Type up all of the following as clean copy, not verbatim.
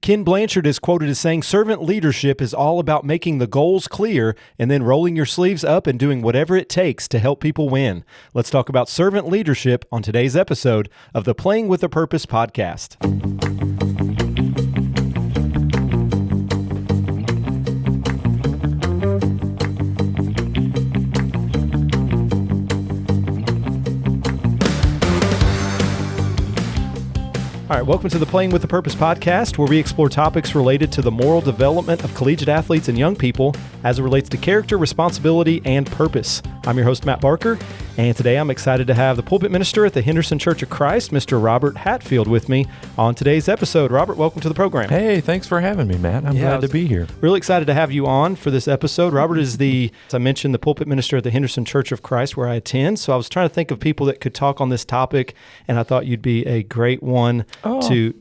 Ken Blanchard is quoted as saying, "Servant leadership is all about making the goals clear and then rolling your sleeves up and doing whatever it takes to help people win." Let's talk about servant leadership on today's episode of the Playing with a Purpose podcast. All right, welcome to the Playing with a Purpose podcast, where we explore topics related to the moral development of collegiate athletes and young people as it relates to character, responsibility, and purpose. I'm your host, Matt Barker, and today I'm excited to have the Pulpit Minister at the Henderson Church of Christ, Mr. Robert Hatfield, with me on today's episode. Robert, welcome to the program. Hey, thanks for having me, Matt. I'm glad to be here. Really excited to have you on for this episode. Robert is as I mentioned, the Pulpit Minister at the Henderson Church of Christ, where I attend. So I was trying to think of people that could talk on this topic, and I thought you'd be a great one to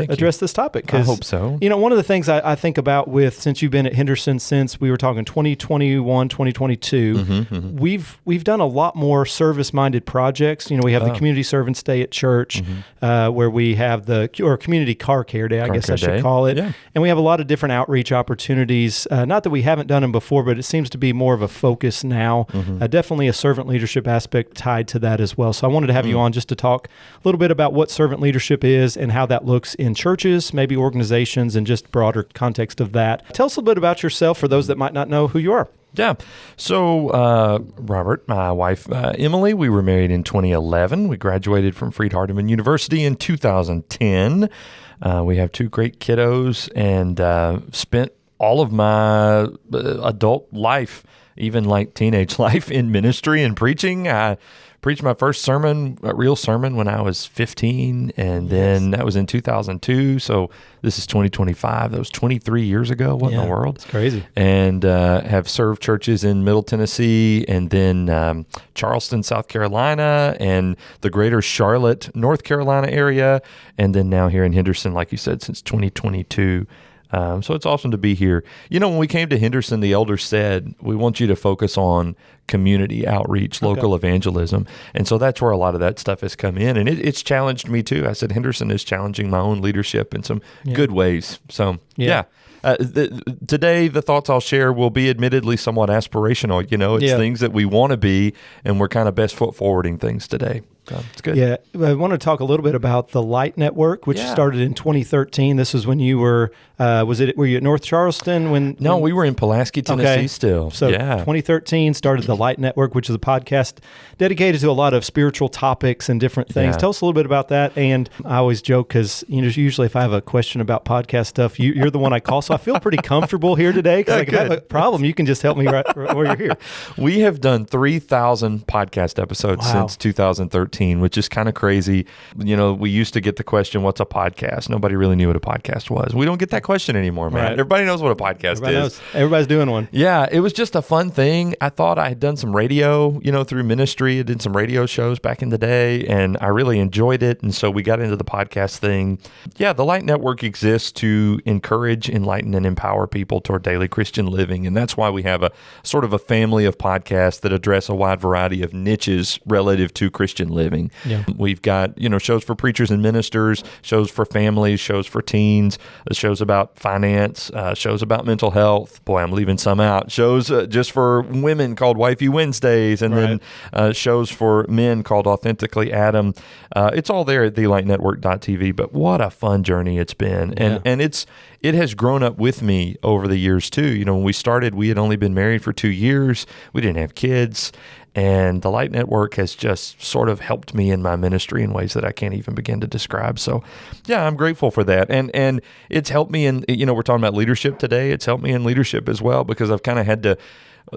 address this topic. I hope so. You know, one of the things I think about since you've been at Henderson since we were talking 2021, 2022, we've done a lot more service-minded projects. You know, we have the Community Servants Day at church, where we have or Community Car Care Day, I guess I should call it. Yeah. And we have a lot of different outreach opportunities. Not that we haven't done them before, but it seems to be more of a focus now. Definitely a servant leadership aspect tied to that as well. So I wanted to have you on just to talk a little bit about what servant leadership is and how that looks in churches, maybe organizations, and just broader context of that. Tell us a little bit about yourself for those that might not know who you are. Yeah. So, Robert, my wife, Emily, we were married in 2011. We graduated from Freed-Hardeman University in 2010. We have two great kiddos and spent all of my adult life, even like teenage life, in ministry and preaching. I preached my first sermon, a real sermon, when I was 15, and then that was in 2002, so this is 2025. That was 23 years ago. What in the world? It's crazy. And have served churches in Middle Tennessee, and then Charleston, South Carolina, and the greater Charlotte, North Carolina area, and then now here in Henderson, like you said, since 2022. So it's awesome to be here. You know, when we came to Henderson, the elders said, we want you to focus on community outreach, local evangelism. And so that's where a lot of that stuff has come in. And it's challenged me too. I said, Henderson is challenging my own leadership in some good ways. So, today, the thoughts I'll share will be admittedly somewhat aspirational. You know, it's things that we want to be, and we're kind of best foot forwarding things today. So it's good. Yeah. I want to talk a little bit about the Light Network, which started in 2013. This was when you were, were you at North Charleston? No, we were in Pulaski, Tennessee still. So 2013 started the Light Network, which is a podcast dedicated to a lot of spiritual topics and different things. Tell us a little bit about that. And I always joke because usually if I have a question about podcast stuff, you're the one I call. So I feel pretty comfortable here today because if I have a problem, you can just help me right where you're here. We have done 3,000 podcast episodes since 2013. Which is kind of crazy. You know, we used to get the question, what's a podcast? Nobody really knew what a podcast was. We don't get that question anymore, man. Right. Everybody knows what a podcast is. Everybody's doing one. Yeah, it was just a fun thing. I thought I had done some radio, through ministry. I did some radio shows back in the day, and I really enjoyed it. And so we got into the podcast thing. Yeah, the Light Network exists to encourage, enlighten, and empower people toward daily Christian living. And that's why we have a sort of a family of podcasts that address a wide variety of niches relative to Christian living. Yeah. We've got, shows for preachers and ministers, shows for families, shows for teens, shows about finance, shows about mental health. Boy, I'm leaving some out. Shows just for women called Wifey Wednesdays, and then shows for men called Authentically Adam. It's all there at thelightnetwork.tv, but what a fun journey it's been. And it has grown up with me over the years too. When we started, we had only been married for 2 years. We didn't have kids. And the Light Network has just sort of helped me in my ministry in ways that I can't even begin to describe. So, yeah, I'm grateful for that. And it's helped me in, we're talking about leadership today. It's helped me in leadership as well, because I've kind of had to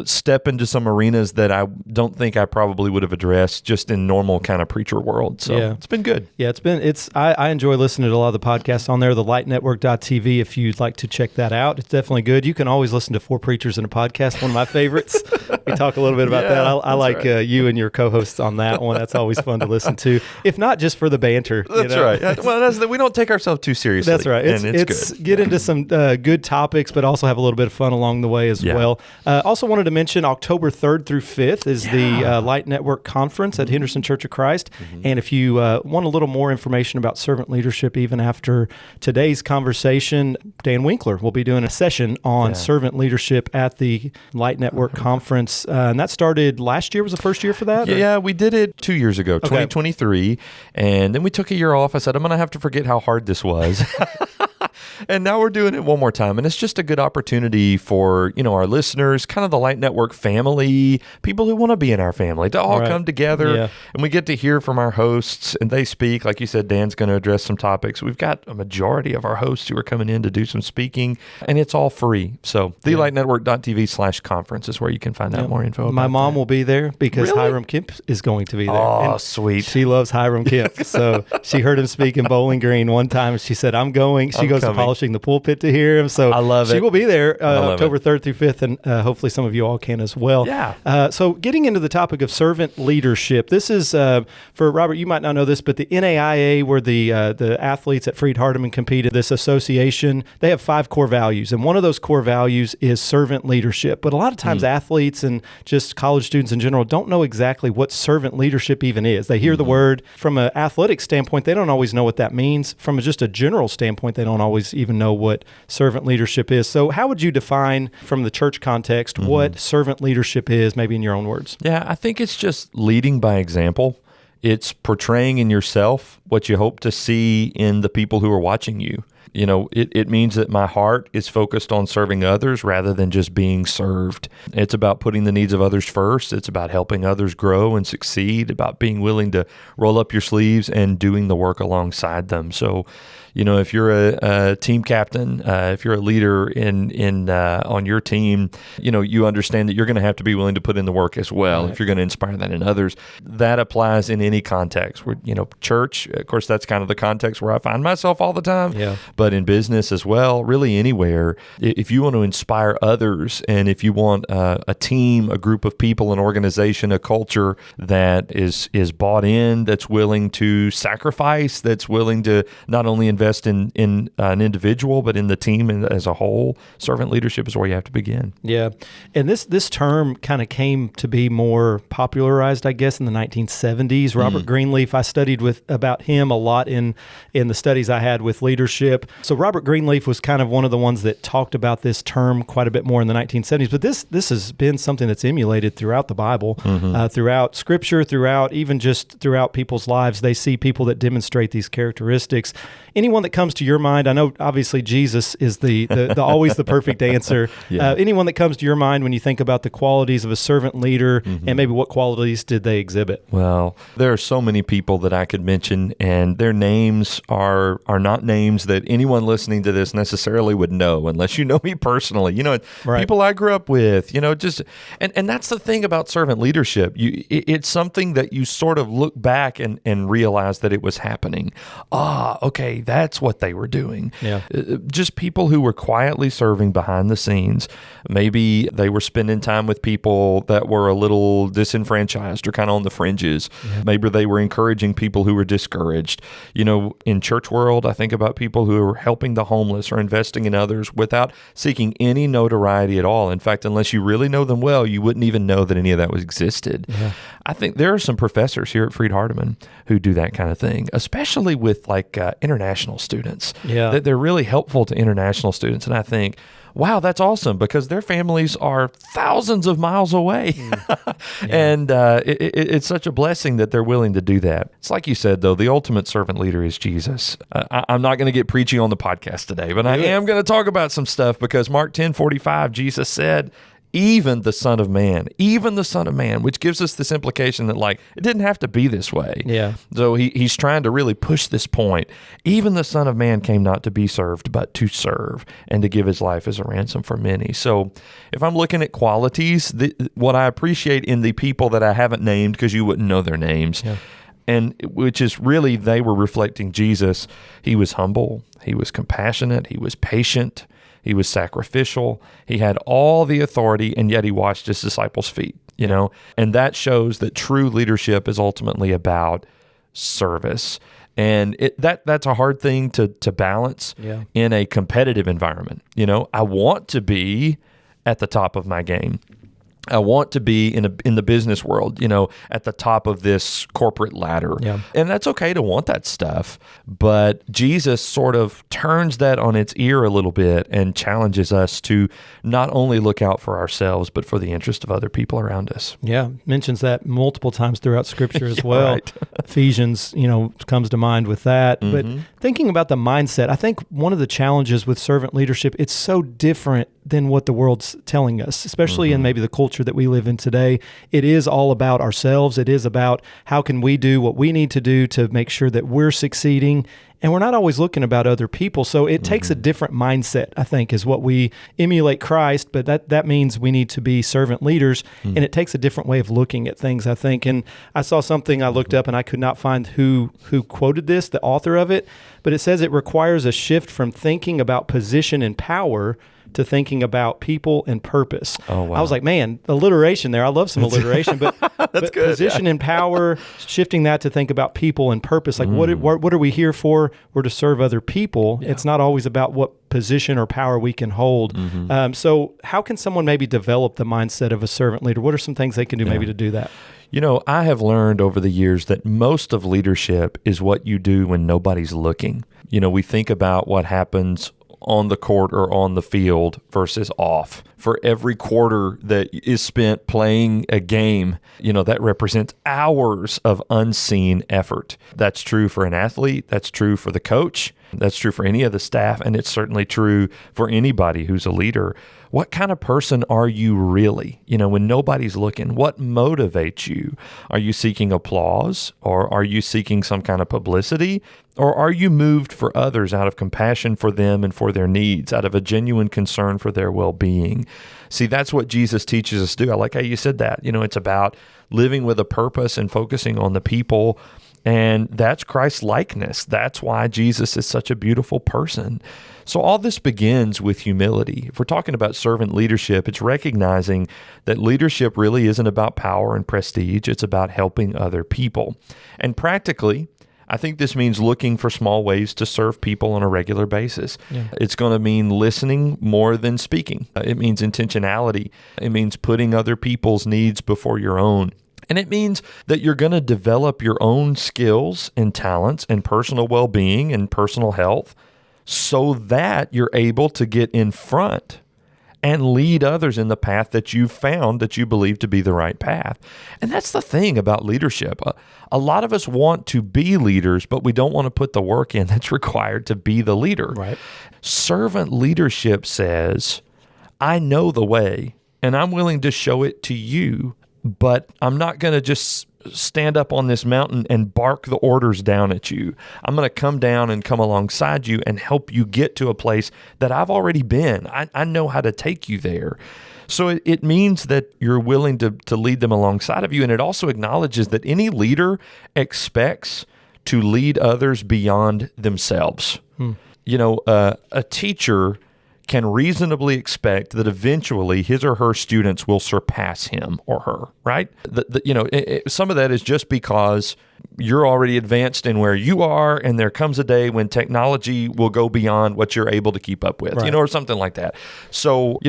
step into some arenas that I don't think I probably would have addressed just in normal kind of preacher world. So it's been good. Yeah, I enjoy listening to a lot of the podcasts on there, the lightnetwork.tv, if you'd like to check that out. It's definitely good. You can always listen to 4 preachers in a podcast, one of my favorites. We talk a little bit about that. I like you and your co-hosts on that one. That's always fun to listen to, if not just for the banter. That's right. Well, we don't take ourselves too seriously. That's right. It's good. Get into some good topics, but also have a little bit of fun along the way as well. Also want wanted to mention October 3rd through 5th is the Light Network Conference at Henderson Church of Christ. And if you want a little more information about servant leadership, even after today's conversation, Dan Winkler will be doing a session on servant leadership at the Light Network Conference. And that started last year, was the first year for that? Yeah, we did it 2 years ago, 2023. And then we took a year off. I said, I'm going to have to forget how hard this was. And now we're doing it one more time. And it's just a good opportunity for, our listeners, kind of the Light Network family, people who want to be in our family, to all come together. Yeah. And we get to hear from our hosts, and they speak. Like you said, Dan's going to address some topics. We've got a majority of our hosts who are coming in to do some speaking, and it's all free. So thelightnetwork.tv/conference is where you can find out more info about My mom that. will be there because Hiram Kemp is going to be there. Oh, sweet. She loves Hiram Kemp. So she heard him speak in Bowling Green one time, and she said, I'm going. She goes to Polishing the Pulpit to hear him. So I love it. She will be there October 3rd through 5th, and hopefully some of you all can as well. Yeah. So getting into the topic of servant leadership, this is, for Robert, you might not know this, but the NAIA, where the athletes at Freed-Hardeman competed, this association, they have 5 core values, and one of those core values is servant leadership. But a lot of times athletes and just college students in general don't know exactly what servant leadership even is. They hear the word. From an athletic standpoint, they don't always know what that means. From just a general standpoint, they don't always even know what servant leadership is. So how would you define, from the church context, what servant leadership is, maybe in your own words? Yeah, I think it's just leading by example. It's portraying in yourself what you hope to see in the people who are watching you. It means that my heart is focused on serving others rather than just being served. It's about putting the needs of others first. It's about helping others grow and succeed, about being willing to roll up your sleeves and doing the work alongside them. So, if you're a team captain, if you're a leader in on your team, you understand that you're going to have to be willing to put in the work as well if you're going to inspire that in others. That applies in any context. Where church, of course, that's kind of the context where I find myself all the time. Yeah. But in business as well, really anywhere, if you want to inspire others, and if you want a team, a group of people, an organization, a culture that is bought in, that's willing to sacrifice, that's willing to not only invest in an individual, but in the team as a whole, servant leadership is where you have to begin. Yeah. And this term kind of came to be more popularized, I guess, in the 1970s. Robert Greenleaf, I studied about him a lot in the studies I had with leadership. So Robert Greenleaf was kind of one of the ones that talked about this term quite a bit more in the 1970s. But this has been something that's emulated throughout the Bible, throughout Scripture, throughout people's lives. They see people that demonstrate these characteristics. Anyone that comes to your mind, I know obviously Jesus is the always the perfect answer. Yeah. Anyone that comes to your mind when you think about the qualities of a servant leader, and maybe what qualities did they exhibit? Well, there are so many people that I could mention, and their names are not names that anyone listening to this necessarily would know unless you know me personally. People I grew up with, and that's the thing about servant leadership. It's something that you sort of look back and realize that it was happening. Okay, that's what they were doing. Yeah. Just people who were quietly serving behind the scenes. Maybe they were spending time with people that were a little disenfranchised or kind of on the fringes. Yeah. Maybe they were encouraging people who were discouraged. In church world, I think about people who are helping the homeless or investing in others without seeking any notoriety at all. In fact, unless you really know them well, you wouldn't even know that any of that existed. Yeah. I think there are some professors here at Freed-Hardeman who do that kind of thing, especially with international students. Yeah. They're really helpful to international students. And I think, wow, that's awesome, because their families are thousands of miles away. And it's such a blessing that they're willing to do that. It's like you said, though, the ultimate servant leader is Jesus. I'm not going to get preachy on the podcast today, but I am going to talk about some stuff, because Mark 10:45, Jesus said, even the Son of Man, which gives us this implication that it didn't have to be this way. Yeah. So he's trying to really push this point. Even the Son of Man came not to be served, but to serve, and to give his life as a ransom for many. So if I'm looking at qualities, what I appreciate in the people that I haven't named, because you wouldn't know their names, and which is really, they were reflecting Jesus. He was humble. He was compassionate. He was patient. He was sacrificial. He had all the authority, and yet he washed his disciples' feet, And that shows that true leadership is ultimately about service. And that's a hard thing to balance in a competitive environment. I want to be at the top of my game. I want to be in the business world, at the top of this corporate ladder. Yeah. And that's okay to want that stuff. But Jesus sort of turns that on its ear a little bit and challenges us to not only look out for ourselves, but for the interest of other people around us. Yeah. Mentions that multiple times throughout Scripture as well. Right. Ephesians, comes to mind with that. But thinking about the mindset, I think one of the challenges with servant leadership, it's so different than what the world's telling us, especially in maybe the culture that we live in today. It is all about ourselves. It is about how can we do what we need to do to make sure that we're succeeding. And we're not always looking about other people. So it takes a different mindset, I think, is what we emulate Christ, but that means we need to be servant leaders, and it takes a different way of looking at things, I think. And I saw something I looked up, and I could not find who quoted this, the author of it, but it says it requires a shift from thinking about position and power to thinking about people and purpose. Oh, wow. I was like, man, alliteration there. I love some alliteration, but, That's good, position and power, shifting that to think about people and purpose. Like, what are we here for? We're to serve other people. Yeah. It's not always about what position or power we can hold. So how can someone maybe develop the mindset of a servant leader? What are some things they can do maybe to do that? I have learned over the years that most of leadership is what you do when nobody's looking. We think about what happens on the court or on the field versus off. For every quarter that is spent playing a game, that represents hours of unseen effort. That's true for an athlete. That's true for the coach. That's true for any of the staff. And it's certainly true for anybody who's a leader. What kind of person are you really? When nobody's looking, what motivates you? Are you seeking applause, or are you seeking some kind of publicity? Or are you moved for others out of compassion for them and for their needs, out of a genuine concern for their well-being? See, that's what Jesus teaches us to do. I like how you said that. It's about living with a purpose and focusing on the people. And that's Christ's likeness. That's why Jesus is such a beautiful person. So all this begins with humility. If we're talking about servant leadership, it's recognizing that leadership really isn't about power and prestige. It's about helping other people. And practically, I think this means looking for small ways to serve people on a regular basis. Yeah. It's going to mean listening more than speaking. It means intentionality. It means putting other people's needs before your own. And it means that you're going to develop your own skills and talents and personal well-being and personal health so that you're able to get in front and lead others in the path that you've found that you believe to be the right path. And that's the thing about leadership. A lot of us want to be leaders, but we don't want to put the work in that's required to be the leader. Right. Servant leadership says, I know the way, and I'm willing to show it to you, but I'm not going to just stand up on this mountain and bark the orders down at you. I'm going to come down and come alongside you and help you get to a place that I've already been. I know how to take you there. So it means that you're willing to lead them alongside of you. And it also acknowledges that any leader expects to lead others beyond themselves. A teacher can reasonably expect that eventually his or her students will surpass him or her, right? Some of that is just because you're already advanced in where you are, and there comes a day when technology will go beyond what you're able to keep up with, right. Or something like that. So,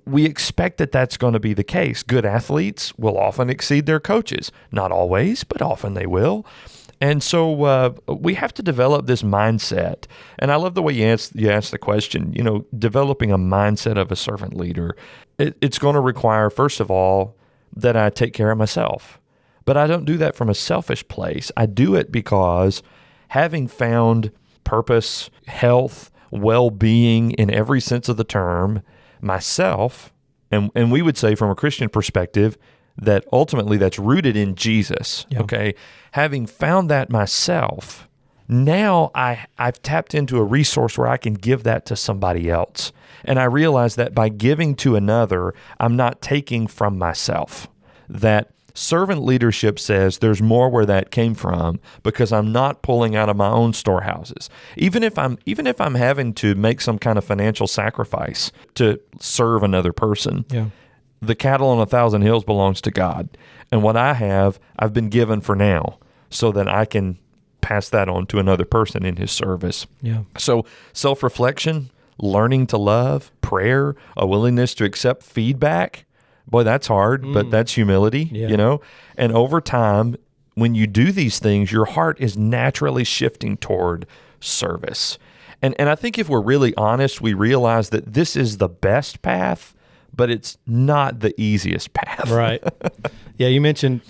we expect that that's going to be the case. Good athletes will often exceed their coaches. Not always, but often they will. And so we have to develop this mindset. And I love the way you asked the question, developing a mindset of a servant leader. It's going to require, first of all, that I take care of myself. But I don't do that from a selfish place. I do it because having found purpose, health, well-being in every sense of the term, myself, and we would say from a Christian perspective, that ultimately that's rooted in Jesus, okay? Having found that myself, now I've tapped into a resource where I can give that to somebody else. And I realize that by giving to another, I'm not taking from myself. That servant leadership says there's more where that came from because I'm not pulling out of my own storehouses. Even if I'm having to make some kind of financial sacrifice to serve another person. Yeah. The cattle on 1,000 hills belongs to God. And what I have, I've been given for now so that I can pass that on to another person in his service. Yeah. So self-reflection, learning to love, prayer, a willingness to accept feedback, Boy, that's hard, but that's humility, And over time, when you do these things, your heart is naturally shifting toward service. And I think if we're really honest, we realize that this is the best path, but it's not the easiest path. Right. Yeah, you mentioned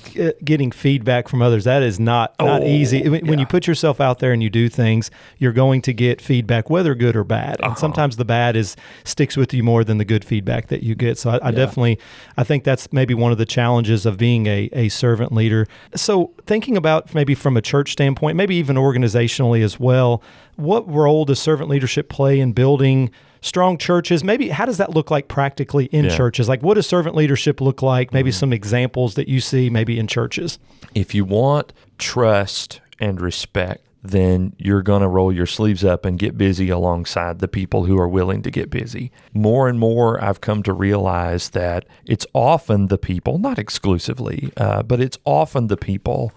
getting feedback from others. That is not easy. When you put yourself out there and you do things, you're going to get feedback, whether good or bad. And sometimes the bad sticks with you more than the good feedback that you get. So I think that's maybe one of the challenges of being a servant leader. So thinking about maybe from a church standpoint, maybe even organizationally as well, what role does servant leadership play in building strong churches? Maybe how does that look like practically in churches? Like, what does servant leadership look like? Maybe some examples that you see maybe in churches. If you want trust and respect, then you're going to roll your sleeves up and get busy alongside the people who are willing to get busy. More and more, I've come to realize that it's often the people, not exclusively, but it's often the people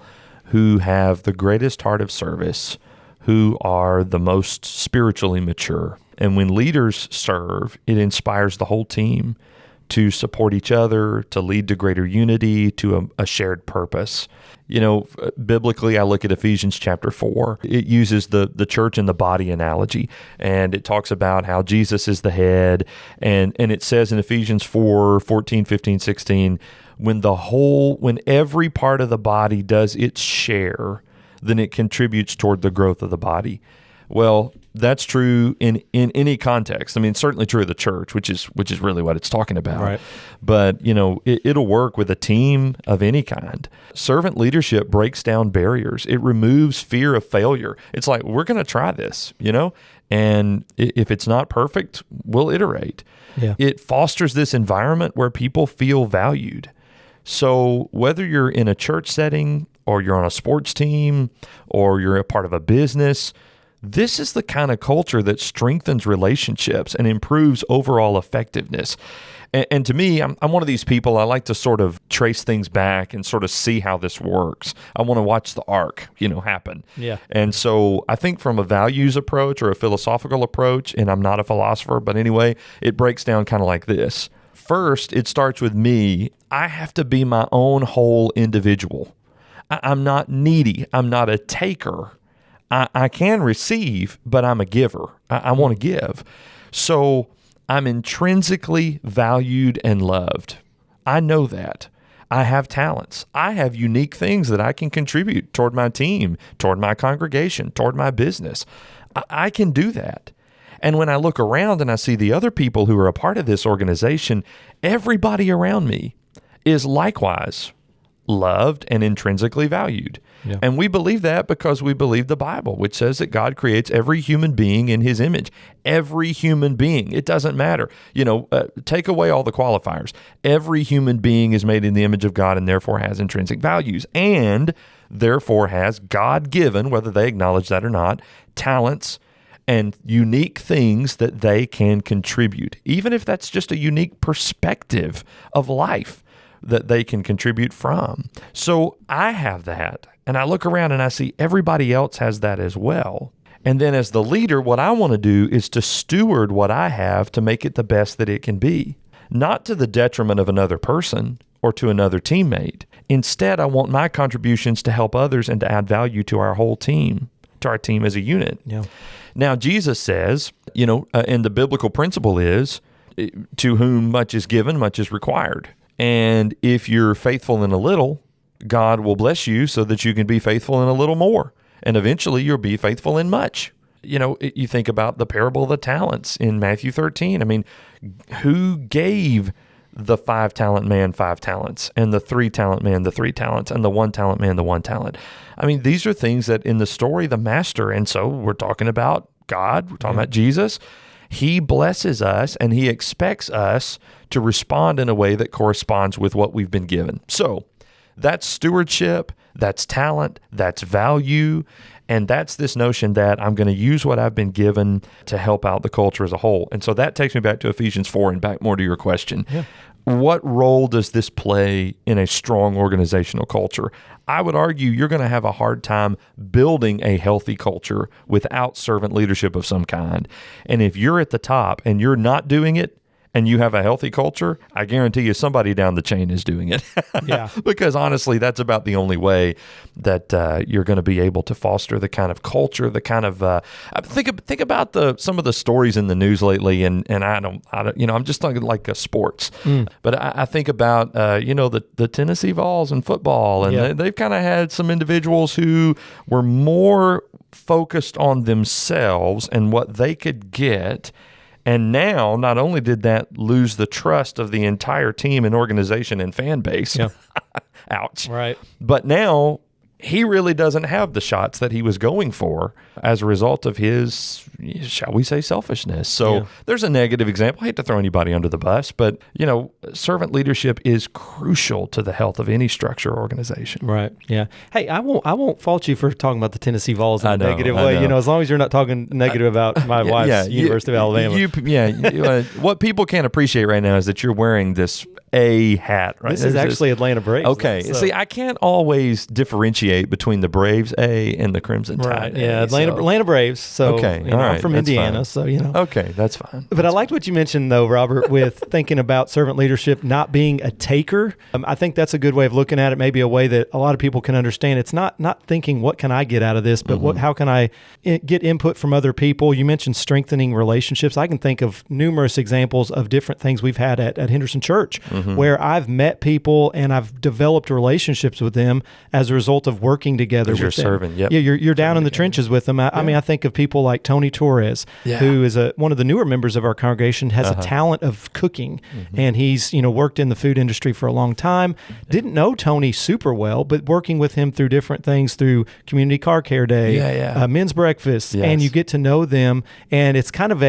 who have the greatest heart of service, who are the most spiritually mature. And when leaders serve, it inspires the whole team to support each other, to lead to greater unity, to a shared purpose. Biblically, I look at Ephesians chapter 4. It uses the church and the body analogy, and it talks about how Jesus is the head. And it says in Ephesians 4, 14, 15, 16, when every part of the body does its share, then it contributes toward the growth of the body. Well, that's true in any context. I mean, it's certainly true of the church, which is really what it's talking about. Right. But, it'll work with a team of any kind. Servant leadership breaks down barriers. It removes fear of failure. It's like, we're going to try this, and if it's not perfect, we'll iterate. Yeah. It fosters this environment where people feel valued. So whether you're in a church setting or you're on a sports team or you're a part of a business, this is the kind of culture that strengthens relationships and improves overall effectiveness. And to me, I'm one of these people, I like to sort of trace things back and sort of see how this works. I want to watch the arc, happen. Yeah. And so I think from a values approach or a philosophical approach, and I'm not a philosopher, but anyway, it breaks down kind of like this. First, it starts with me. I have to be my own whole individual. I'm not needy. I'm not a taker. I can receive, but I'm a giver. I want to give. So I'm intrinsically valued and loved. I know that. I have talents. I have unique things that I can contribute toward my team, toward my congregation, toward my business. I can do that. And when I look around and I see the other people who are a part of this organization, everybody around me is likewise loved and intrinsically valued. Yeah. And we believe that because we believe the Bible, which says that God creates every human being in his image. Every human being. It doesn't matter. Take away all the qualifiers. Every human being is made in the image of God and therefore has intrinsic values and therefore has God-given, whether they acknowledge that or not, talents and unique things that they can contribute, even if that's just a unique perspective of life that they can contribute from. So I have that, and I look around and I see everybody else has that as well. And then as the leader, what I want to do is to steward what I have to make it the best that it can be, not to the detriment of another person or to another teammate. Instead, I want my contributions to help others and to add value to our whole team, to our team as a unit. Yeah. Now, Jesus says, and the biblical principle is, to whom much is given, much is required. And if you're faithful in a little, God will bless you so that you can be faithful in a little more. And eventually you'll be faithful in much. You think about the parable of the talents in Matthew 13. I mean, who gave the 5-talent man 5 talents and the 3-talent man the 3 talents and the 1-talent man the 1 talent? I mean, these are things that in the story, the master, and so we're talking about God, we're talking about Jesus. He blesses us and he expects us to respond in a way that corresponds with what we've been given. So that's stewardship, that's talent, that's value, and that's this notion that I'm going to use what I've been given to help out the culture as a whole. And so that takes me back to Ephesians 4 and back more to your question. Yeah. What role does this play in a strong organizational culture? I would argue you're going to have a hard time building a healthy culture without servant leadership of some kind. And if you're at the top and you're not doing it, and you have a healthy culture, I guarantee you somebody down the chain is doing it. Yeah. Because honestly, that's about the only way that you're going to be able to foster the kind of culture, the kind of think about some of the stories in the news lately, and I don't I'm just talking like sports, but I think about the Tennessee Vols in football, and they've kind of had some individuals who were more focused on themselves and what they could get. And now, not only did that lose the trust of the entire team and organization and fan base, ouch, right? But now he really doesn't have the shots that he was going for as a result of his, shall we say, selfishness. So there's a negative example. I hate to throw anybody under the bus, but, servant leadership is crucial to the health of any structure or organization. Right. Yeah. Hey, I won't fault you for talking about the Tennessee Vols in a negative way. As long as you're not talking negative about my wife's University of Alabama. What people can't appreciate right now is that you're wearing this A hat. Right? This is actually Atlanta Braves. Okay. Though, so. See, I can't always differentiate between the Braves A and the Crimson Tide. Right. Yeah. Atlanta Braves. So I'm from Indiana. So Okay, that's fine. But I liked what you mentioned though, Robert, with thinking about servant leadership not being a taker. I think that's a good way of looking at it. Maybe a way that a lot of people can understand. It's not thinking what can I get out of this, but how can I get input from other people. You mentioned strengthening relationships. I can think of numerous examples of different things we've had at Henderson Church where I've met people and I've developed relationships with them as a result of working together with you're them. Serving. Yep. Yeah, you're down in the trenches with them. I mean, I think of people like Tony Torres, who is one of the newer members of our congregation, has a talent of cooking, and he's worked in the food industry for a long time. Didn't know Tony super well, but working with him through different things, through Community Car Care Day, men's breakfast, and you get to know them, and it's kind of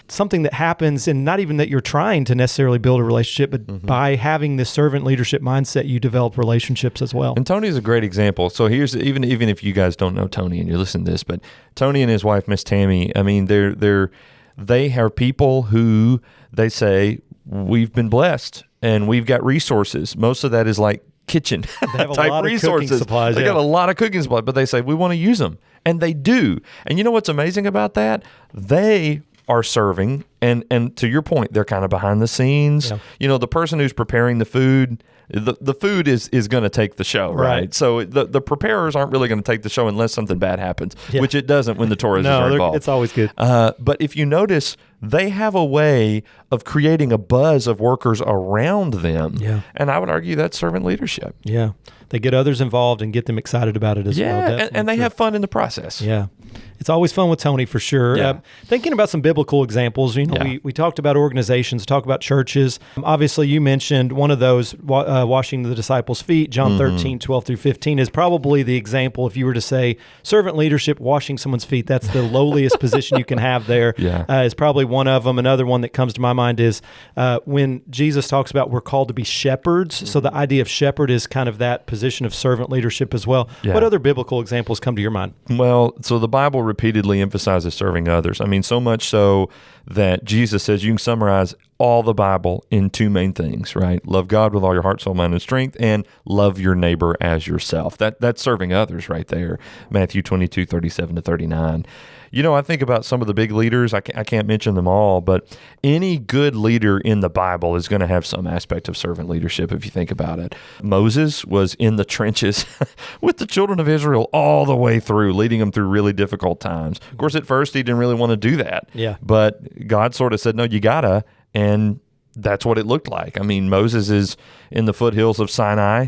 something that happens, and not even that you're trying to necessarily build a relationship, but by having this servant leadership mindset, you develop relationships as well. And Tony's a great example. So here's even if you guys don't know Tony and you're listening to this, but Tony and his wife, Miss Tammy, I mean, they are people who they say we've been blessed and we've got resources. Most of that is like kitchen type resources. Supplies, they got a lot of cooking supplies, but they say we want to use them, and they do. And you know what's amazing about that? They are serving, and to your point, they're kind of behind the scenes. Yeah. The person who's preparing the food. The food is going to take the show, right? So the preparers aren't really going to take the show unless something bad happens, which it doesn't when the tourists are involved. It's always good. But if you notice, they have a way of creating a buzz of workers around them. Yeah. And I would argue that's servant leadership. Yeah. They get others involved and get them excited about it as well. Yeah, and they have fun in the process. Yeah. It's always fun with Tony for sure. Yeah. Thinking about some biblical examples, we talked about organizations, talked about churches. Obviously, you mentioned one of those, washing the disciples' feet. John 13, 12 through 15 is probably the example. If you were to say servant leadership, washing someone's feet, that's the lowliest position you can have there. Is probably one of them. Another one that comes to my mind is when Jesus talks about we're called to be shepherds. So the idea of shepherd is kind of that position of servant leadership as well. Yeah. What other biblical examples come to your mind? Well, so the Bible repeatedly emphasizes serving others. I mean, so much so that Jesus says you can summarize all the Bible in two main things, right? Love God with all your heart, soul, mind, and strength, and love your neighbor as yourself. That's serving others right there. Matthew 22, 37 to 39. I think about some of the big leaders. I can't mention them all, but any good leader in the Bible is going to have some aspect of servant leadership if you think about it. Moses was in the trenches with the children of Israel all the way through, leading them through really difficult times. Of course, at first, he didn't really want to do that. Yeah. But God sort of said, no, you gotta, and that's what it looked like. I mean, Moses is in the foothills of Sinai,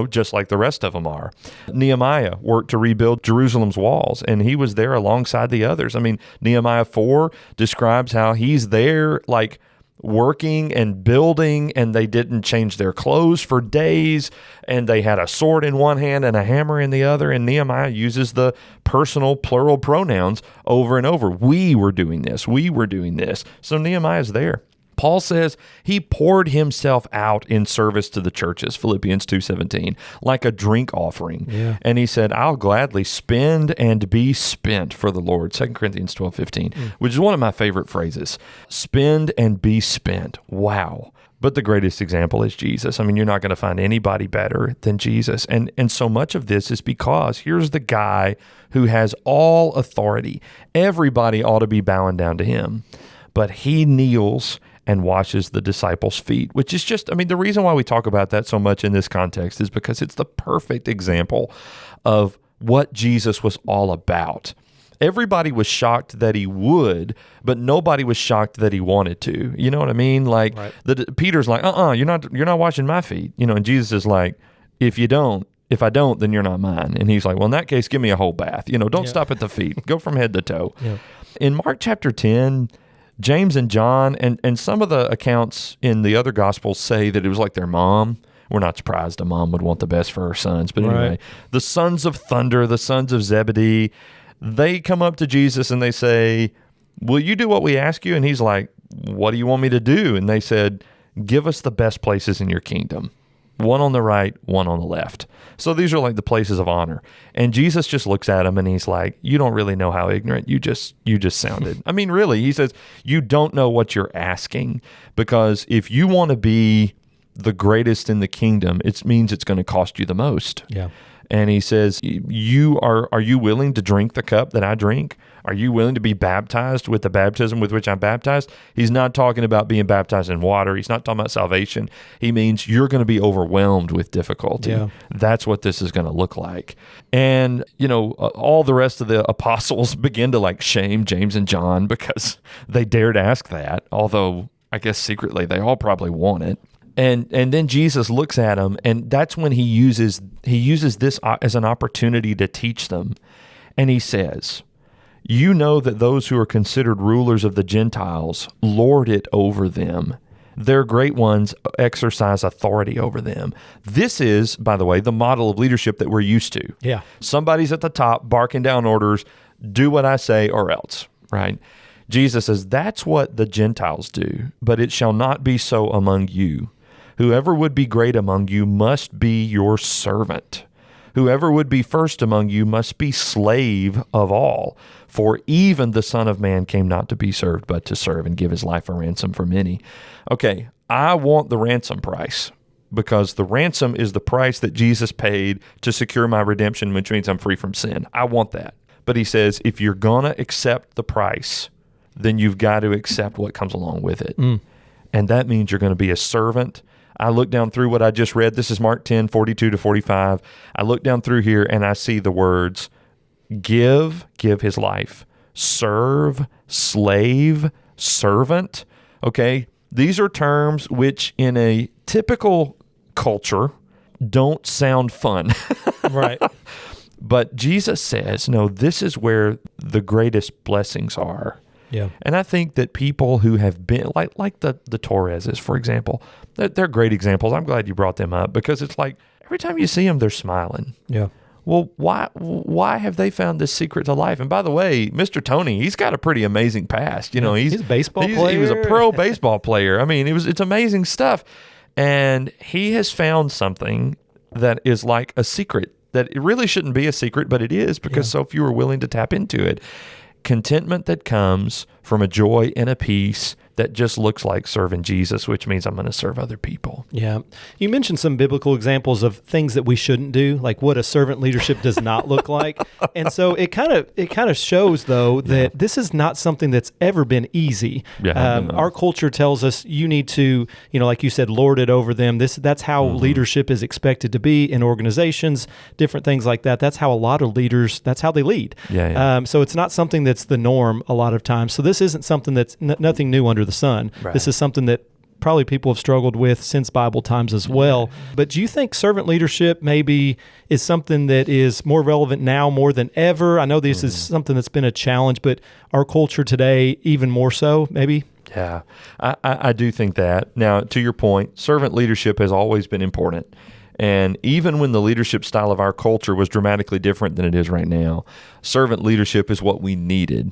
just like the rest of them are. Nehemiah worked to rebuild Jerusalem's walls, and he was there alongside the others. I mean, Nehemiah 4 describes how he's there, like, working and building, and they didn't change their clothes for days, and they had a sword in one hand and a hammer in the other, and Nehemiah uses the personal plural pronouns over and over. We were doing this. We were doing this. So Nehemiah's there. Paul says he poured himself out in service to the churches, Philippians 2:17, like a drink offering. Yeah. And he said, I'll gladly spend and be spent for the Lord, 2 Corinthians 12:15, which is one of my favorite phrases. Spend and be spent. Wow. But the greatest example is Jesus. I mean, you're not going to find anybody better than Jesus. And so much of this is because here's the guy who has all authority. Everybody ought to be bowing down to him. But he kneels and washes the disciples' feet, which is just, the reason why we talk about that so much in this context is because it's the perfect example of what Jesus was all about. Everybody was shocked that he would, but nobody was shocked that he wanted to. You know what I mean? Like, right. Peter's like, you're not washing my feet. And Jesus is like, if I don't, then you're not mine. And he's like, well, in that case, give me a whole bath. Don't stop at the feet. Go from head to toe. Yeah. In Mark chapter 10, James and John, and some of the accounts in the other Gospels say that it was like their mom. We're not surprised a mom would want the best for her sons. But anyway, right. The sons of thunder, the sons of Zebedee, they come up to Jesus and they say, will you do what we ask you? And he's like, what do you want me to do? And they said, give us the best places in your kingdom. One on the right, one on the left. So these are like the places of honor. And Jesus just looks at him and he's like, you don't really know how ignorant you just sounded. Really, he says, you don't know what you're asking, because if you want to be the greatest in the kingdom, it means it's going to cost you the most. Yeah. And he says, are you willing to drink the cup that I drink? Are you willing to be baptized with the baptism with which I'm baptized? He's not talking about being baptized in water. He's not talking about salvation. He means you're going to be overwhelmed with difficulty. Yeah. That's what this is going to look like. And, all the rest of the apostles begin to shame James and John because they dared ask that, although I guess secretly they all probably want it. And then Jesus looks at them, and that's when he uses this as an opportunity to teach them. And he says, you know that those who are considered rulers of the Gentiles lord it over them. Their great ones exercise authority over them. This is, by the way, the model of leadership that we're used to. Yeah. Somebody's at the top barking down orders, do what I say or else, right? Jesus says, that's what the Gentiles do, but it shall not be so among you. Whoever would be great among you must be your servant. Whoever would be first among you must be slave of all. For even the Son of Man came not to be served, but to serve and give his life a ransom for many. Okay, I want the ransom price, because the ransom is the price that Jesus paid to secure my redemption, which means I'm free from sin. I want that. But he says, if you're going to accept the price, then you've got to accept what comes along with it. And that means you're going to be a servant. I look down through what I just read. This is Mark 10, 42 to 45. I look down through here and I see the words, give his life, serve, slave, servant. Okay, these are terms which in a typical culture don't sound fun. Right. But Jesus says, no, this is where the greatest blessings are. Yeah. And I think that people who have been, like the Torreses, for example, they're great examples. I'm glad you brought them up, because it's like every time you see them, they're smiling. Yeah. Well, why have they found this secret to life? And by the way, Mr. Tony, he's got a pretty amazing past. He's a baseball player. He was a pro baseball player. It's amazing stuff. And he has found something that is like a secret, that it really shouldn't be a secret, but it is, because so few are willing to tap into it. Contentment that comes from a joy and a peace that just looks like serving Jesus, which means I'm going to serve other people. Yeah. You mentioned some biblical examples of things that we shouldn't do, like what a servant leadership does not look like. And so it kind of shows, though, that this is not something that's ever been easy. Yeah, our culture tells us you need to, like you said, lord it over them. That's how leadership is expected to be in organizations, different things like that. That's how a lot of leaders, that's how they lead. Yeah. So it's not something that's the norm a lot of times. So this isn't something that's nothing new under the sun. Right. This is something that probably people have struggled with since Bible times as well. But do you think servant leadership maybe is something that is more relevant now more than ever? I know this is something that's been a challenge, but our culture today even more so, maybe? Yeah, I do think that. Now, to your point, servant leadership has always been important. And even when the leadership style of our culture was dramatically different than it is right now, servant leadership is what we needed.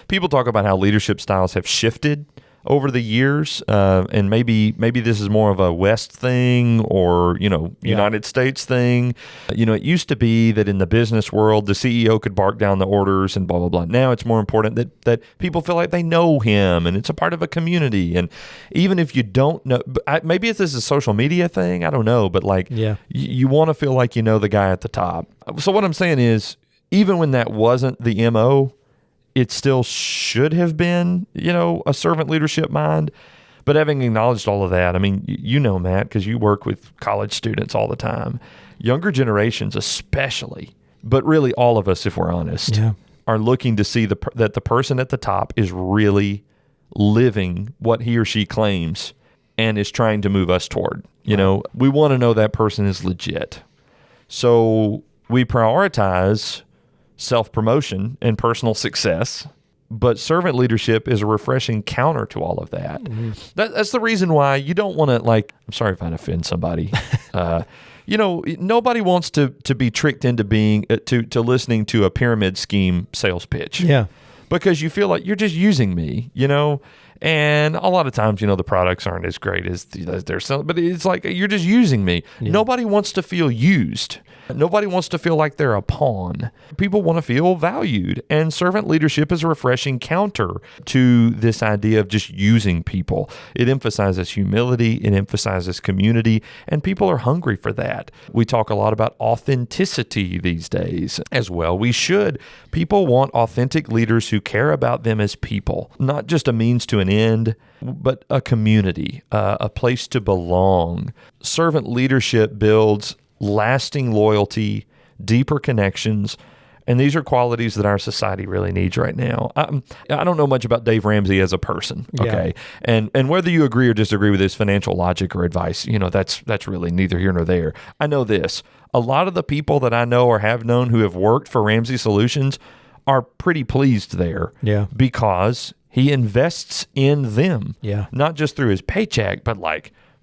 People talk about how leadership styles have shifted over the years, and maybe this is more of a West thing or, United States thing. It used to be that in the business world, the CEO could bark down the orders and blah, blah, blah. Now it's more important that people feel like they know him and it's a part of a community. And even if you don't know, maybe this is a social media thing, I don't know, but you want to feel like you know the guy at the top. So what I'm saying is, even when that wasn't the MO, it still should have been, a servant leadership mind. But having acknowledged all of that, I mean, Matt, because you work with college students all the time, younger generations especially, but really all of us, if we're honest, are looking to see that the person at the top is really living what he or she claims and is trying to move us toward. We want to know that person is legit. So we prioritize self-promotion and personal success, but servant leadership is a refreshing counter to all of that. Mm-hmm. That's the reason why you don't want to, I'm sorry if I offend somebody. Nobody wants to be tricked into being to listening to a pyramid scheme sales pitch. Yeah. Because you feel like you're just using me, and a lot of times, the products aren't as great as they're selling, but it's like, you're just using me. Yeah. Nobody wants to feel used. Nobody wants to feel like they're a pawn. People want to feel valued, and servant leadership is a refreshing counter to this idea of just using people. It emphasizes humility, it emphasizes community, and people are hungry for that. We talk a lot about authenticity these days as well. We should. People want authentic leaders who care about them as people, not just a means to an end, but a community, a place to belong. Servant leadership builds lasting loyalty, deeper connections, and these are qualities that our society really needs right now. I don't know much about Dave Ramsey as a person, okay? Yeah. And whether you agree or disagree with his financial logic or advice, that's really neither here nor there. I know this. A lot of the people that I know or have known who have worked for Ramsey Solutions are pretty pleased there because he invests in them, not just through his paycheck, but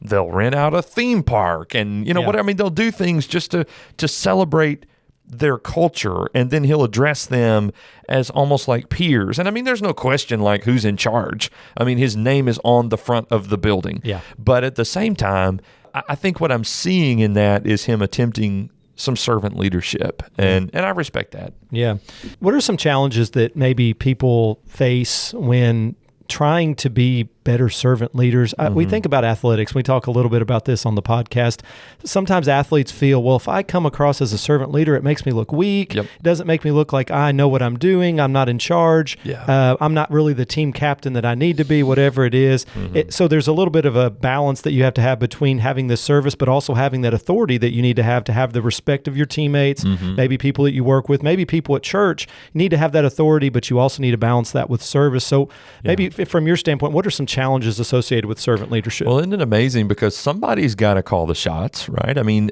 they'll rent out a theme park and, whatever. I mean, they'll do things just to celebrate their culture, and then he'll address them as almost like peers. And I mean, there's no question who's in charge. I mean, his name is on the front of the building. Yeah. But at the same time, I think what I'm seeing in that is him attempting some servant leadership, and I respect that. Yeah. What are some challenges that maybe people face when trying to be better servant leaders? We think about athletics. We talk a little bit about this on the podcast. Sometimes athletes feel, well, if I come across as a servant leader, it makes me look weak. Yep. It doesn't make me look like I know what I'm doing. I'm not in charge. Yeah. I'm not really the team captain that I need to be, whatever it is. So there's a little bit of a balance that you have to have between having the service, but also having that authority that you need to have the respect of your teammates, maybe people that you work with, maybe people at church. You need to have that authority, but you also need to balance that with service. So maybe from your standpoint, what are some challenges associated with servant leadership? Well, isn't it amazing? Because somebody's got to call the shots, right? I mean,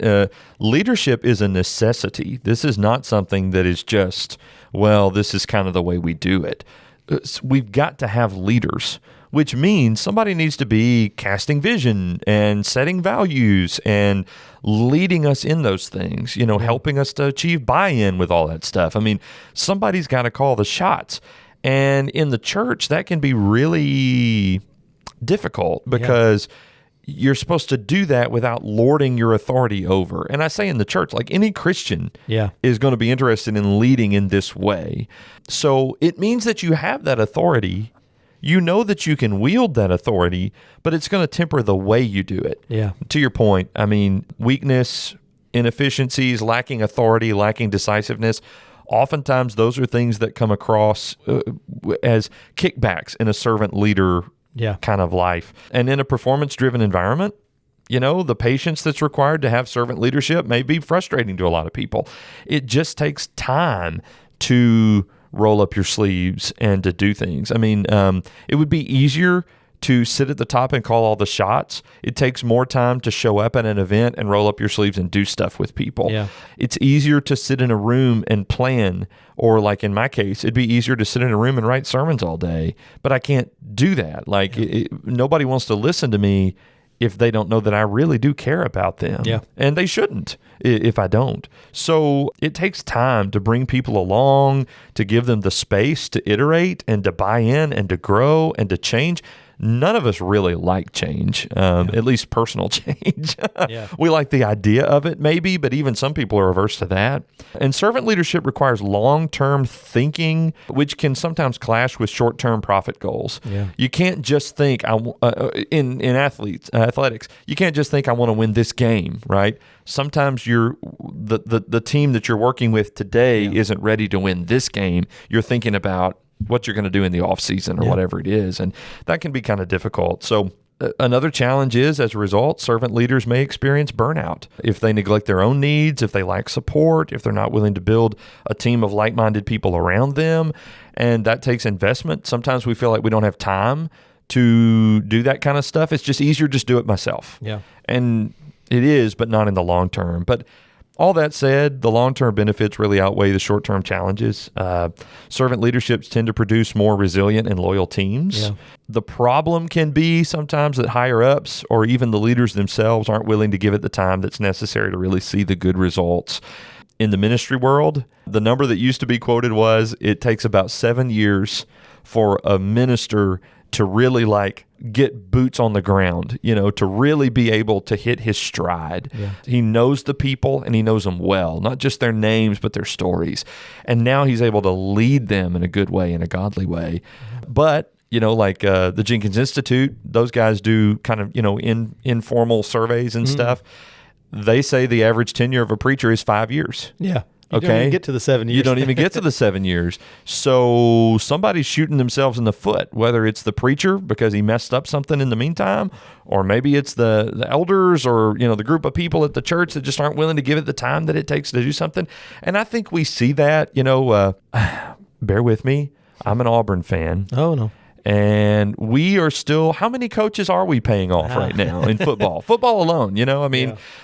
leadership is a necessity. This is not something that is just, this is kind of the way we do it. We've got to have leaders, which means somebody needs to be casting vision and setting values and leading us in those things, helping us to achieve buy-in with all that stuff. I mean, somebody's got to call the shots. And in the church, that can be really difficult because you're supposed to do that without lording your authority over. And I say in the church, any Christian is going to be interested in leading in this way. So it means that you have that authority. You know that you can wield that authority, but it's going to temper the way you do it. Yeah. To your point, I mean, weakness, inefficiencies, lacking authority, lacking decisiveness, oftentimes those are things that come across as kickbacks in a servant leader kind of life. And in a performance-driven environment, the patience that's required to have servant leadership may be frustrating to a lot of people. It just takes time to roll up your sleeves and to do things. I mean, it would be easier to sit at the top and call all the shots. It takes more time to show up at an event and roll up your sleeves and do stuff with people. Yeah. It's easier to sit in a room and plan, or in my case, it'd be easier to sit in a room and write sermons all day, but I can't do that. Nobody wants to listen to me if they don't know that I really do care about them. Yeah. And they shouldn't if I don't. So it takes time to bring people along, to give them the space to iterate and to buy in and to grow and to change. None of us really like change, at least personal change. We like the idea of it maybe, but even some people are averse to that. And servant leadership requires long-term thinking, which can sometimes clash with short-term profit goals. Yeah. You can't just think, in athletics, you can't just think I want to win this game, right? Sometimes the team that you're working with today isn't ready to win this game. You're thinking about what you're going to do in the off season or whatever it is. And that can be kind of difficult. So another challenge is, as a result, servant leaders may experience burnout if they neglect their own needs, if they lack support, if they're not willing to build a team of like-minded people around them. And that takes investment. Sometimes we feel like we don't have time to do that kind of stuff. It's just easier to just do it myself. Yeah. And it is, but not in the long term. But all that said, the long-term benefits really outweigh the short-term challenges. Servant leaderships tend to produce more resilient and loyal teams. Yeah. The problem can be sometimes that higher-ups or even the leaders themselves aren't willing to give it the time that's necessary to really see the good results. In the ministry world, the number that used to be quoted was it takes about 7 years for a minister to really get boots on the ground, to really be able to hit his stride. Yeah. He knows the people and he knows them well, not just their names, but their stories. And now he's able to lead them in a good way, in a godly way. Mm-hmm. But, the Jenkins Institute, those guys do kind of, informal surveys and stuff. They say the average tenure of a preacher is 5 years. Yeah. You don't even get to the 7 years. You don't even get to the 7 years. So somebody's shooting themselves in the foot, whether it's the preacher because he messed up something in the meantime, or maybe it's the elders or, the group of people at the church that just aren't willing to give it the time that it takes to do something. And I think we see that, bear with me. I'm an Auburn fan. Oh, no. And we are still, how many coaches are we paying off right now in football? Football alone,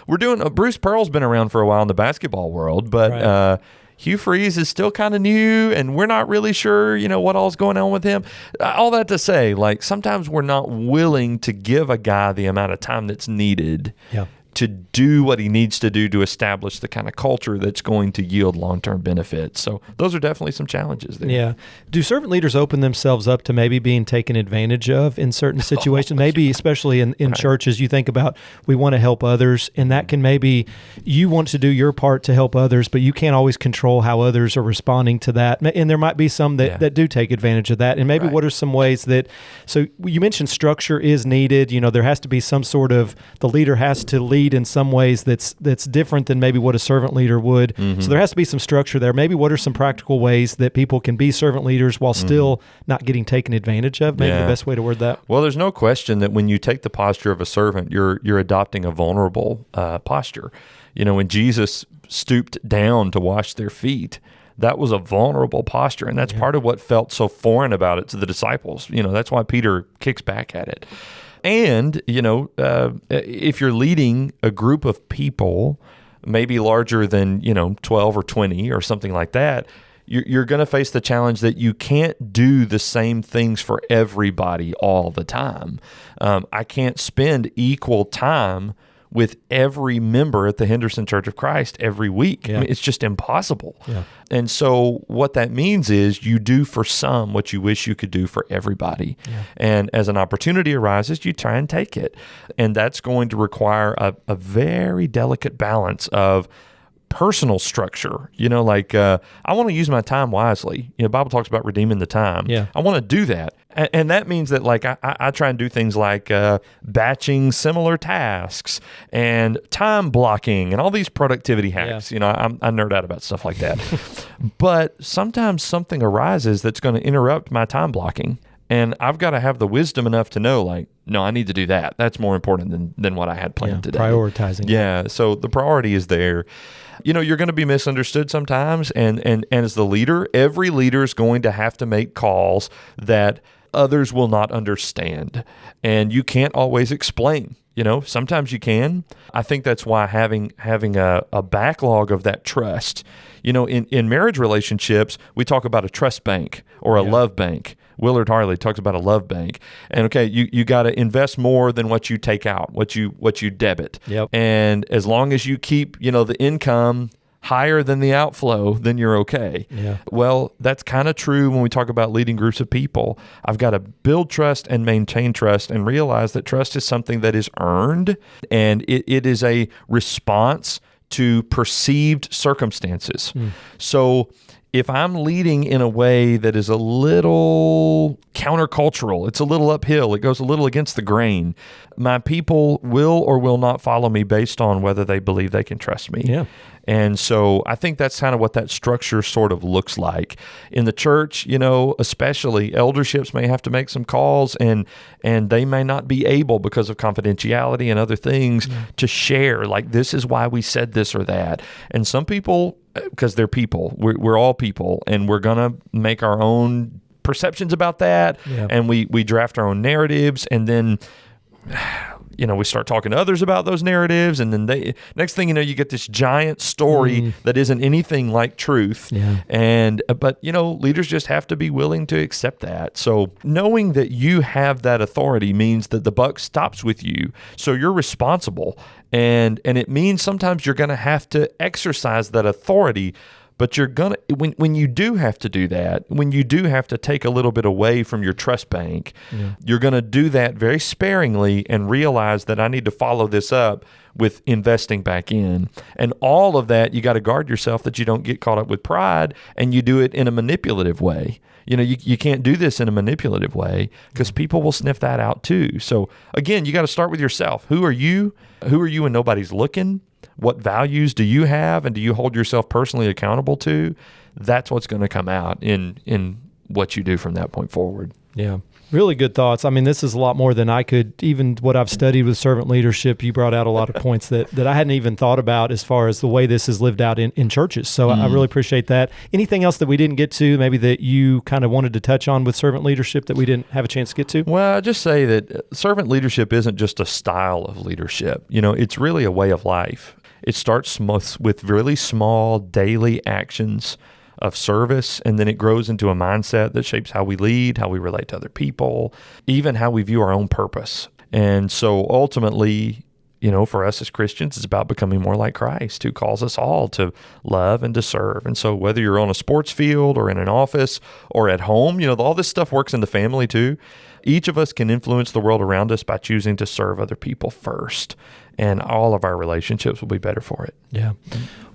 we're doing, Bruce Pearl's been around for a while in the basketball world, but Hugh Freeze is still kind of new and we're not really sure, what all's going on with him. All that to say, sometimes we're not willing to give a guy the amount of time that's needed to do what he needs to do to establish the kind of culture that's going to yield long-term benefits. So those are definitely some challenges there. Yeah. Do servant leaders open themselves up to maybe being taken advantage of in certain situations? Maybe especially in churches, you think about we want to help others, and that can maybe you want to do your part to help others, but you can't always control how others are responding to that. And there might be some that do take advantage of that. And maybe what are some ways that, so you mentioned structure is needed. There has to be some sort of, the leader has to lead in some ways that's different than maybe what a servant leader would. Mm-hmm. So there has to be some structure there. Maybe what are some practical ways that people can be servant leaders while still not getting taken advantage of? Maybe the best way to word that. Well, there's no question that when you take the posture of a servant, you're adopting a vulnerable posture. When Jesus stooped down to wash their feet, that was a vulnerable posture, and that's part of what felt so foreign about it to the disciples. That's why Peter kicks back at it. And, if you're leading a group of people, maybe larger than, 12 or 20 or something like that, you're going to face the challenge that you can't do the same things for everybody all the time. I can't spend equal time with every member at the Henderson Church of Christ every week. Yeah. I mean, it's just impossible. Yeah. And so what that means is you do for some what you wish you could do for everybody. Yeah. And as an opportunity arises, you try and take it. And that's going to require a very delicate balance of personal structure. I want to use my time wisely. The Bible talks about redeeming the time. Yeah. I want to do that. And that means that I try and do things like batching similar tasks and time blocking and all these productivity hacks. Yeah. I nerd out about stuff like that. But sometimes something arises that's going to interrupt my time blocking. And I've got to have the wisdom enough to know, no, I need to do that. That's more important than what I had planned today. Prioritizing. Yeah, so the priority is there. You're going to be misunderstood sometimes, and as the leader, every leader is going to have to make calls that others will not understand, and you can't always explain. Sometimes you can. I think that's why having a backlog of that trust. In marriage relationships, we talk about a trust bank or a love bank. Willard Harley talks about a love bank. And you got to invest more than what you take out, what you debit. Yep. And as long as you keep, the income higher than the outflow, then you're okay. Yeah. Well, that's kind of true when we talk about leading groups of people. I've got to build trust and maintain trust and realize that trust is something that is earned, and it is a response to perceived circumstances. So if I'm leading in a way that is a little countercultural, it's a little uphill, it goes a little against the grain, my people will or will not follow me based on whether they believe they can trust me. Yeah. And so I think that's kind of what that structure sort of looks like. In the church, especially elderships may have to make some calls and they may not be able, because of confidentiality and other things, to share, like, this is why we said this or that. And some people, because they're people, we're all people, and we're going to make our own perceptions about that. And we draft our own narratives, and then we start talking to others about those narratives, and then next thing you know, you get this giant story that isn't anything like truth. But leaders just have to be willing to accept that. So knowing that you have that authority means that the buck stops with you, so you're responsible, and it means sometimes you're going to have to exercise that authority. But you're going to, when you do have to do that, when you do have to take a little bit away from your trust bank, you're going to do that very sparingly and realize that I need to follow this up with investing back in. And all of that, you got to guard yourself that you don't get caught up with pride and you do it in a manipulative way. You can't do this in a manipulative way, because people will sniff that out too. So again, you got to start with yourself. Who are you? Who are you when nobody's looking? What values do you have, and do you hold yourself personally accountable to? That's what's going to come out in what you do from that point forward. Yeah. Really good thoughts. I mean, this is a lot more than I could, even what I've studied with servant leadership. You brought out a lot of points that I hadn't even thought about as far as the way this is lived out in churches. So I really appreciate that. Anything else that we didn't get to, maybe that you kind of wanted to touch on with servant leadership that we didn't have a chance to get to? Well, I just say that servant leadership isn't just a style of leadership. It's really a way of life. It starts with really small daily actions of service, and then it grows into a mindset that shapes how we lead, how we relate to other people, even how we view our own purpose. And so ultimately, for us as Christians, it's about becoming more like Christ, who calls us all to love and to serve. And so whether you're on a sports field or in an office or at home, all this stuff works in the family too. Each of us can influence the world around us by choosing to serve other people first, and all of our relationships will be better for it. Yeah.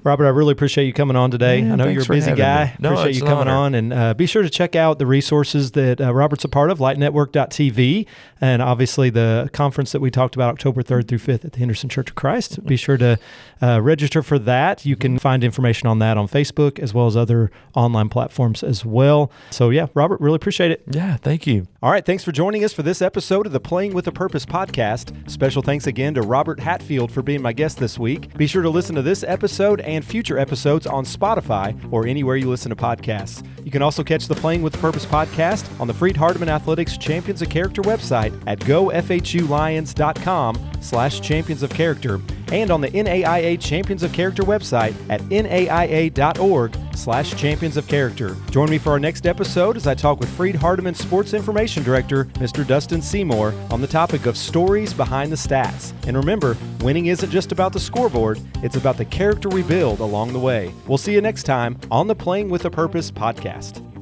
Robert, I really appreciate you coming on today. I know you're a busy guy. Appreciate you coming on. And be sure to check out the resources that Robert's a part of, lightnetwork.tv, and obviously the conference that we talked about October 3rd through 5th at the Henderson Church of Christ. Be sure to register for that. You can find information on that on Facebook as well as other online platforms as well. So yeah, Robert, really appreciate it. Yeah, thank you. All right, thanks for joining us for this episode of the Playing with a Purpose podcast. Special thanks again to Robert Hatfield for being my guest this week. Be sure to listen to this episode and future episodes on Spotify or anywhere you listen to podcasts. You can also catch the Playing with a Purpose podcast on the Freed-Hardeman Athletics Champions of Character website at gofhulions.com/champions of character and on the NAIA Champions of Character website at naia.org/champions of character. Join me for our next episode as I talk with Freed-Hardeman Sports Information Director, Mr. Dustin Seymour, on the topic of stories behind the stats. And remember, winning isn't just about the scoreboard, it's about the character we build along the way. We'll see you next time on the Playing with a Purpose podcast.